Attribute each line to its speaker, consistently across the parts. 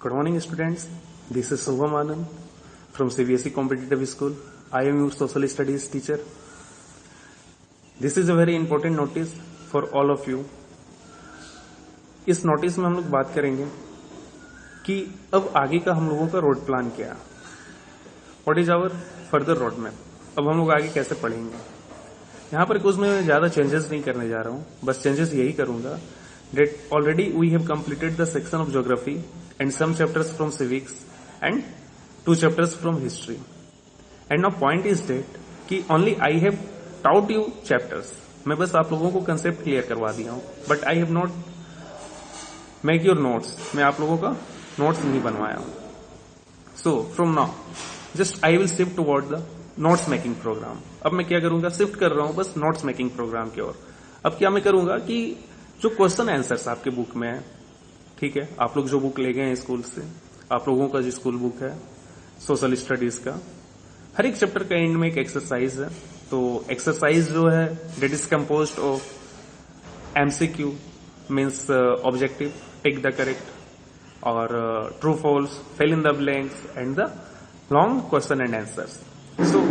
Speaker 1: Good morning, students. This is Shubham Anand from CBSE Competitive School. I am your social studies teacher. This is a very important notice for all of you. इस notice में हम लोग बात करेंगे कि अब आगे का हम लोगों का रोड प्लान क्या है. What is our further road map. अब हम लोग आगे कैसे पढ़ेंगे. यहाँ पर कुछ मैं ज्यादा चेंजेस नहीं करने जा रहा हूँ. बस चेंजेस यही करूंगा that already we have completed the section of geography and some chapters from civics and 2 chapters from history. And now point is that कि only I have taught you chapters. मैं बस आप लोगों को concept clear करवा दिया हूँ. But I have not make your notes. मैं आप लोगों का notes नहीं बनवाया हूँ. So from now just I will shift toward the notes making program. अब मैं क्या करूंगा, शिफ्ट कर रहा हूँ बस notes making program की ओर. अब क्या मैं करूंगा कि जो क्वेश्चन आंसर्स आपके बुक में है, ठीक है, आप लोग जो बुक ले गए हैं स्कूल से, आप लोगों का जो स्कूल बुक है सोशल स्टडीज का, हर एक चैप्टर का एंड में एक एक्सरसाइज है. तो एक्सरसाइज जो है that is composed of MCQ means objective, tick the correct, और true false, fill in the blanks and the long question and answers. So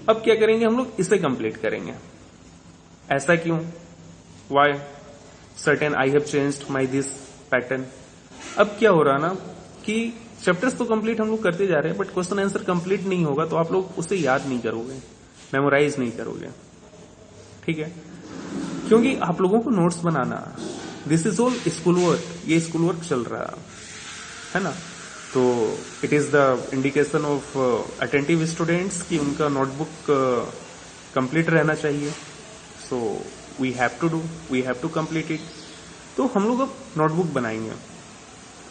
Speaker 1: अब क्या करेंगे हम लोग, इसे कंप्लीट करेंगे. ऐसा क्यों, why certain I have changed my this pattern. अब क्या हो रहा ना कि चैप्टर्स तो कंप्लीट हम लोग करते जा रहे हैं, बट क्वेश्चन आंसर कंप्लीट नहीं होगा तो आप लोग उसे याद नहीं करोगे, मेमोराइज नहीं करोगे, ठीक है, क्योंकि आप लोगों को नोट्स बनाना, this is all school work, ये स्कूल वर्क चल रहा है ना. तो it is the indication of attentive students कि उनका नोटबुक कंप्लीट रहना चाहिए. So we have to do, we have to complete it. तो हम लोग अब नोटबुक बनाएंगे.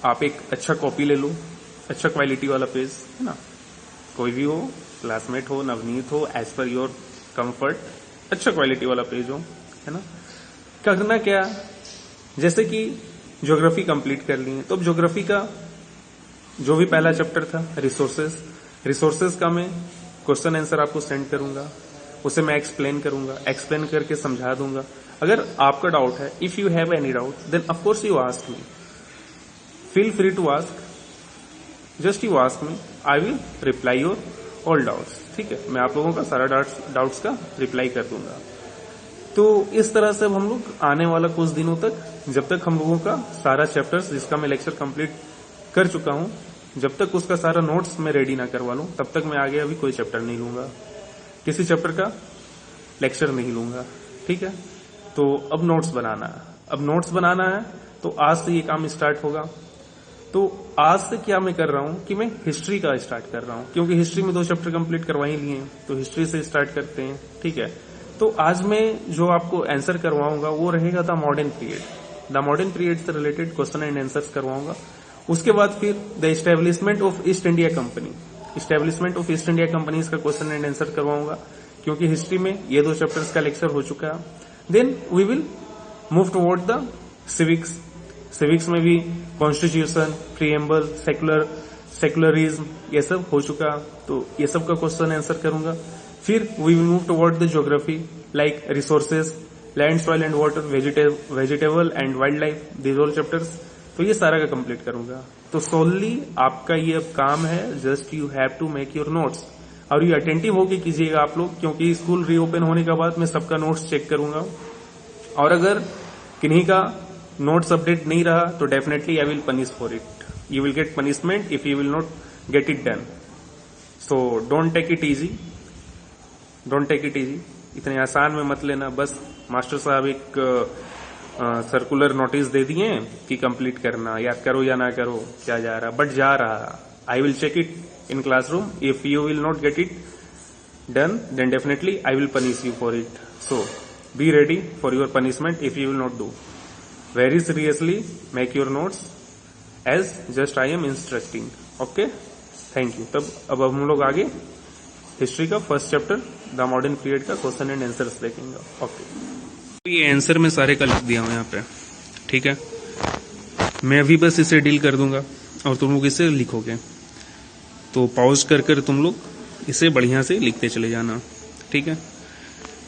Speaker 1: आप एक अच्छा कॉपी ले लो, अच्छा क्वालिटी वाला पेज, है ना, कोई भी हो, क्लासमेट हो, नवनीत हो, एज पर योर कंफर्ट, अच्छा क्वालिटी वाला पेज हो, है ना. करना क्या, जैसे कि ज्योग्राफी कंप्लीट कर ली है, तो अब ज्योग्राफी का जो भी पहला चैप्टर था रिसोर्सेज का मैं क्वेश्चन आंसर आपको सेंड करूंगा, उसे मैं एक्सप्लेन करूंगा, एक्सप्लेन करके समझा दूंगा. अगर आपका डाउट है, if you have any doubt then of course you ask me, feel free to ask, just you ask me, I will reply your all doubts. ठीक है, मैं आप लोगों का सारा डाउट्स का रिप्लाई कर दूंगा. तो इस तरह से अब हम लोग आने वाला कुछ दिनों तक, जब तक हम लोगों का सारा चैप्टर्स जिसका मैं लेक्चर कंप्लीट कर चुका हूं, जब तक उसका सारा नोट्स मैं रेडी ना करवा लूं, तब तक मैं आगे अभी कोई चैप्टर नहीं लूंगा, किसी चैप्टर का लेक्चर नहीं लूंगा. ठीक है, तो अब नोट्स बनाना है. अब नोट्स बनाना है तो आज से ये काम स्टार्ट होगा. तो आज से क्या मैं कर रहा हूं कि मैं हिस्ट्री का स्टार्ट कर रहा हूं, क्योंकि हिस्ट्री में 2 चैप्टर कंप्लीट करवा ही लिए हैं, तो हिस्ट्री से स्टार्ट करते हैं. ठीक है, तो आज मैं जो आपको आंसर करवाऊंगा वो रहेगा the modern period. The modern period से रिलेटेड क्वेश्चन एंड आंसर्स करवाऊंगा. उसके बाद फिर the establishment of east India company, establishment of east India companies का क्वेश्चन एंड आंसर करवाऊंगा, क्योंकि हिस्ट्री में ये 2 चैप्टर्स का लेक्चर हो चुका है. Then we will move toward the civics. Civics में भी कॉन्स्टिट्यूशन, प्रीएम्बल, सेक्युलरिज्म, ये सब हो चुका, तो ये सब का क्वेश्चन आंसर करूंगा. फिर we will move toward the geography like resources, land, soil and water, vegetable and wild life, these all chapters. तो ये सारा का कंप्लीट करूंगा. तो सोनली आपका ये अब काम है, just you have to make your notes, और ये अटेंटिव होके कीजिएगा आप लोग, क्योंकि स्कूल रीओपन होने के बाद मैं सबका नोट्स चेक करूंगा, और अगर किन्हीं का नोट्स अपडेट नहीं रहा तो definitely I will punish for it. You will get punishment if you will not get it done. So don't take it easy, don't take it easy, इतने आसान में मत लेना. बस मास्टर साहब एक सर्कुलर नोटिस दे दिए कि कंप्लीट करना, या करो या ना करो, क्या जा रहा, बट जा रहा. I will check it in classroom. If you will not get it done then definitely I will punish you for it. So be ready for your punishment if you will not do. Very seriously make your notes as just I am instructing. Okay, thank you. तब अब हम लोग आगे history का first chapter the modern period का question and answers देखेंगे. Okay, ये answer मैं सारे का लिख दिया हूं यहाँ पे. ठीक है, मैं अभी बस इसे डील कर दूंगा और तुम लोग इसे लिखोगे. तो पॉज कर कर तुम लोग इसे बढ़िया से लिखते चले जाना. ठीक है,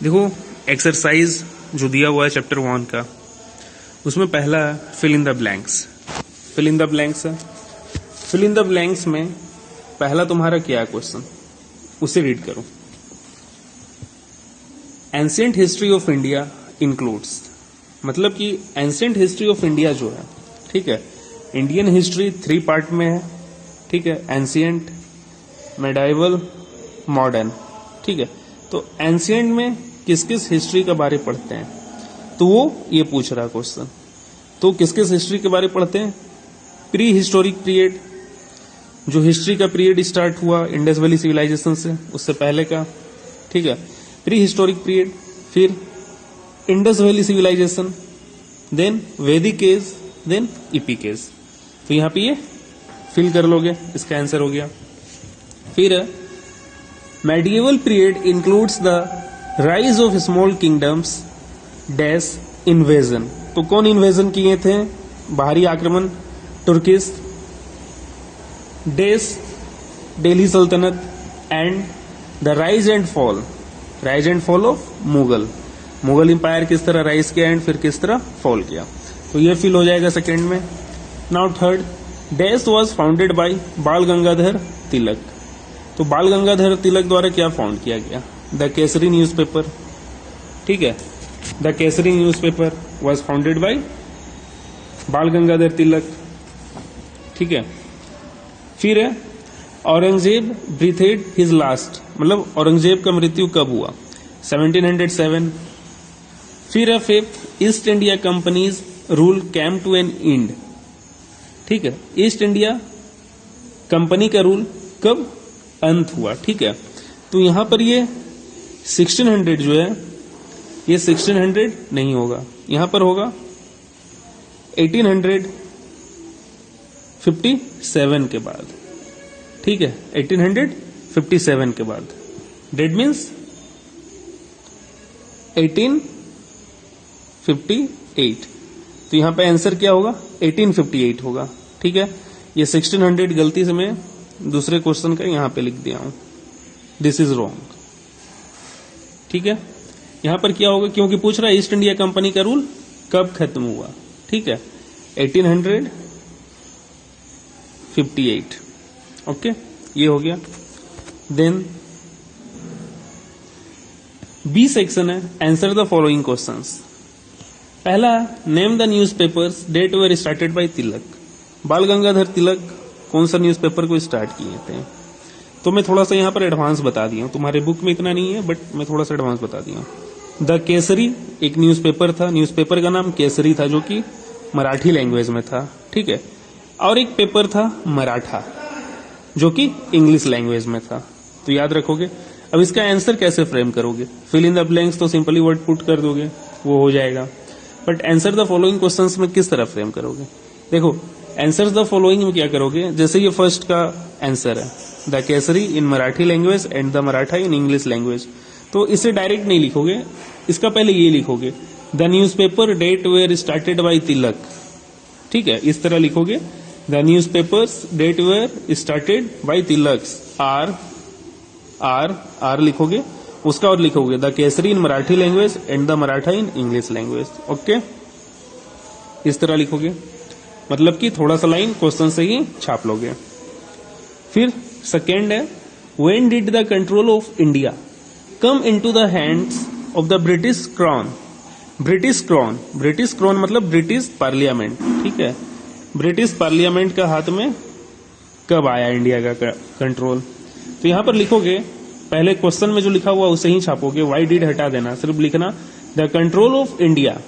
Speaker 1: देखो एक्सरसाइज जो दिया हुआ है चैप्टर 1 का, उसमें पहला है fill in the blanks. Fill in the blanks है फिल इन द ब्लैंक्स में पहला तुम्हारा क्या है क्वेश्चन, उसे रीड करो। Ancient history of India includes, मतलब कि एंशिएंट हिस्ट्री ऑफ इंडिया जो है, ठीक है, इंडियन हिस्ट्री 3 पार्ट में है, ठीक है, एंशिएंट, मेडाइवल, मॉडर्न, ठीक है। तो एंशिएंट में किस किस हिस्ट्री के बारे पढ़ते हैं, तो वो ये पूछ रहा क्वेश्चन। तो किस किस हिस्ट्री के बारे पढ़ते हैं, प्री हिस्टोरिक पीरियड, जो हिस्ट्री का पीरियड स्टार्ट हुआ इंडस वैली सिविलाइजेशन से, उससे पहले का, ठीक है, प्री हिस्टोरिक पीरियड, फिर इंडस वैली सिविलाइजेशन, देन वैदिक एज, देन इपिक एज। तो यहां पे ये फिल कर लोगे, इसका आंसर हो गया। फिर medieval period includes the rise of small kingdoms dash invasion. तो कौन इन्वेजन किए थे, बाहरी आक्रमण, तुर्किस, डैश दिल्ली सल्तनत, and the rise and fall of Mughal empire किस तरह राइज किया एंड फिर किस तरह फॉल किया। तो ये फिल हो जाएगा सेकेंड में। Now third, dash was founded by बाल गंगाधर तिलक। तो बाल गंगाधर तिलक द्वारा क्या फाउंड किया गया, द केसरी न्यूज़पेपर, ठीक है, the Kesari newspaper was founded by बाल गंगाधर तिलक, ठीक है। फिर है औरंगजेब ब्रीथेड हिज लास्ट, मतलब औरंगजेब का मृत्यु कब हुआ, 1707। फिर है fifth, East India company's rule came to an end, ठीक है, ईस्ट इंडिया कंपनी का रूल कब अंत हुआ, ठीक है। तो यहां पर ये 1600 जो है, ये 1600 नहीं होगा, यहां पर होगा 1857 के बाद, ठीक है, 1857 के बाद, डेट मीन्स 1858। तो यहां पे आंसर क्या होगा, 1858 होगा, ठीक है। ये 1600 गलती से मैं दूसरे क्वेश्चन का यहां पे लिख दिया हूं, दिस इज रॉन्ग, ठीक है। यहां पर क्या होगा, क्योंकि पूछ रहा है ईस्ट इंडिया कंपनी का रूल कब खत्म हुआ, ठीक है, 1858, ओके, ये हो गया। देन बी सेक्शन है, आंसर द फॉलोइंग क्वेश्चंस। पहला, name the newspapers that were started by Tilak. Bal Gangadhar तिलक कौन सा न्यूज़पेपर को स्टार्ट किए थे। तो मैं थोड़ा सा यहाँ पर एडवांस बता दिया हूँ, तुम्हारे बुक में इतना नहीं है बट मैं थोड़ा सा एडवांस बता दिया हूँ। द केसरी एक न्यूज़पेपर था, न्यूज़पेपर का नाम केसरी था, जो कि मराठी लैंग्वेज में था, ठीक है। और एक पेपर था मराठा, जो कि इंग्लिश लैंग्वेज में था। तो याद रखोगे। अब इसका आंसर कैसे फ्रेम करोगे, फिल इन द ब्लैंक्स तो सिंपली वर्ड पुट कर दोगे, वो हो जाएगा। But answer the following questions में किस तरह फ्रेम करोगे, देखो आंसर द फॉलोइंग में क्या करोगे, जैसे ये फर्स्ट का आंसर है, the Kesari in Marathi language and the Maratha in English language. तो इसे डायरेक्ट नहीं लिखोगे, इसका पहले ये लिखोगे, the newspaper that were started by Tilak, ठीक है, इस तरह लिखोगे, the newspapers that were started by Tilaks, or लिखोगे, उसका और लिखोगे the Kesari in Marathi language and the Maratha in English language, okay, इस तरह लिखोगे, मतलब कि थोड़ा सा लाइन क्वेश्चन से ही छाप लोगे। फिर सेकेंड है, when did the control of India come into the hands of the British crown. British crown मतलब ब्रिटिश पार्लियामेंट, ठीक है, ब्रिटिश पार्लियामेंट का हाथ में कब आया इंडिया का कंट्रोल। तो यहां पर लिखोगे, पहले क्वेश्चन में जो लिखा हुआ उसे ही छापोगे, वाई डिड हटा देना, सिर्फ लिखना the control of India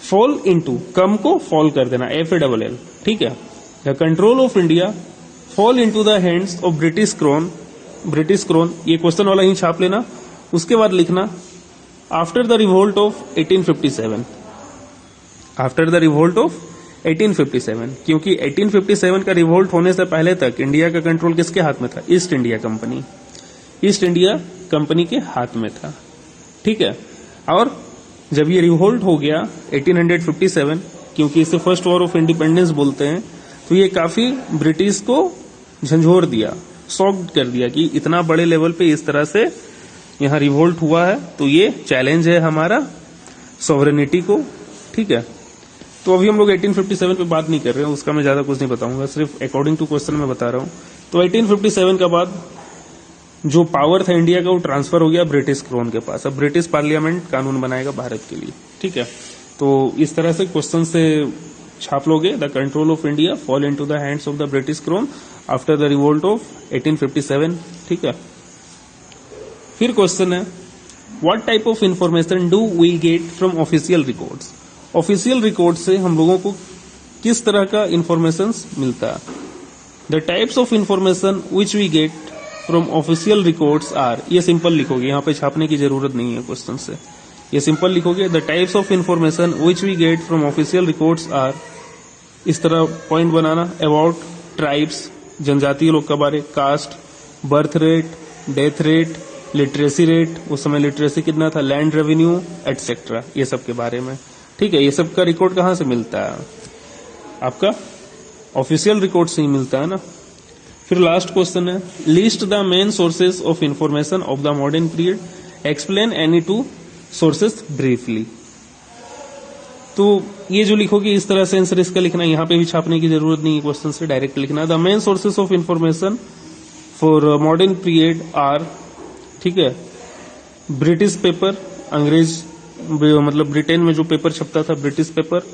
Speaker 1: fall into, come को फॉल कर देना, FALL, ठीक है, the control of India fall into the hands of British crown, ये क्वेश्चन वाला ही छाप लेना। उसके बाद लिखना after the revolt of 1857, after the revolt of 1857, क्योंकि 1857 का रिवोल्ट होने से पहले तक इंडिया का कंट्रोल किसके हाथ में था, ईस्ट इंडिया कंपनी के हाथ में था, ठीक है। और जब ये रिवोल्ट हो गया 1857, क्योंकि इसे फर्स्ट वॉर ऑफ इंडिपेंडेंस बोलते हैं, तो ये काफी ब्रिटिश को झंझोर दिया, शॉक्ड कर दिया कि इतना बड़े लेवल पे इस तरह से यहाँ रिवोल्ट हुआ है, तो ये चैलेंज है हमारा सॉवरेनिटी को, ठीक है। तो अभी हम लोग 1857 पे बात नहीं कर रहे हैं, उसका मैं ज्यादा कुछ नहीं बताऊंगा, सिर्फ अकॉर्डिंग टू क्वेश्चन मैं बता रहा हूं। तो 1857 के बाद जो पावर था इंडिया का वो ट्रांसफर हो गया ब्रिटिश क्राउन के पास। अब ब्रिटिश पार्लियामेंट कानून बनाएगा भारत के लिए, ठीक है। तो इस तरह से क्वेश्चन से छाप लोगे, the control of India fall into the hands of the British crown after the revolt of 1857, ठीक है। फिर क्वेश्चन है, what type of information do we get from official records. Official record से हम लोगों को किस तरह का इंफॉर्मेशन मिलता है। The types of information which we get from official records are, ये सिंपल लिखोगे, यहाँ पे छापने की जरूरत नहीं है क्वेश्चन से, ये सिंपल लिखोगे। The types of information which we get from official records are, इस तरह पॉइंट बनाना। अबाउट ट्राइब्स, जनजातीय लोग के बारे, caste, birth rate, death rate, literacy rate, उस समय लिटरेसी कितना था, लैंड रेवेन्यू एटसेट्रा, ये सब के बारे में, ठीक है। ये सब का रिकॉर्ड कहाँ से मिलता है, आपका ऑफिशियल रिकॉर्ड से ही मिलता है ना। फिर लास्ट क्वेश्चन है, list the main sources of information of the modern period, explain any two sources briefly. तो ये जो लिखोगे इस तरह से आंसर इसका लिखना, यहाँ पे भी छापने की जरूरत नहीं है, क्वेश्चन से डायरेक्ट लिखना। The main sources of information for modern period are, ठीक है, ब्रिटिश पेपर, अंग्रेज मतलब ब्रिटेन में जो पेपर छपता था British paper,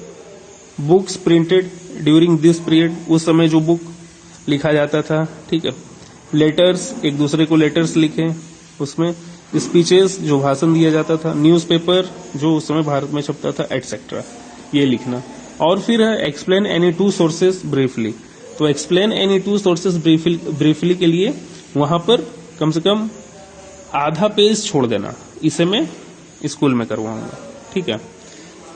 Speaker 1: books printed during this period, उस समय जो बुक लिखा जाता था, ठीक है, लेटर्स, एक दूसरे को लेटर्स लिखे उसमें, स्पीचेस जो भाषण दिया जाता था, न्यूज़पेपर जो उस समय भारत में छपता था एटसेट्रा, ये लिखना। और फिर है explain any two sources briefly. तो explain any two sources briefly के लिए वहां पर कम से कम आधा पेज छोड़ देना, इसे मैं स्कूल में करवाऊंगा, ठीक है।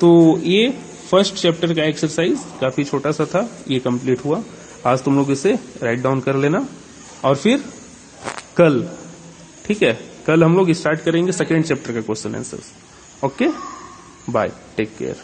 Speaker 1: तो ये फर्स्ट चैप्टर का एक्सरसाइज काफी छोटा सा था, ये कंप्लीट हुआ। आज तुम लोग इसे राइट डाउन कर लेना, और फिर कल, ठीक है, कल हम लोग स्टार्ट करेंगे सेकेंड चैप्टर का question answers. Okay, bye, take care.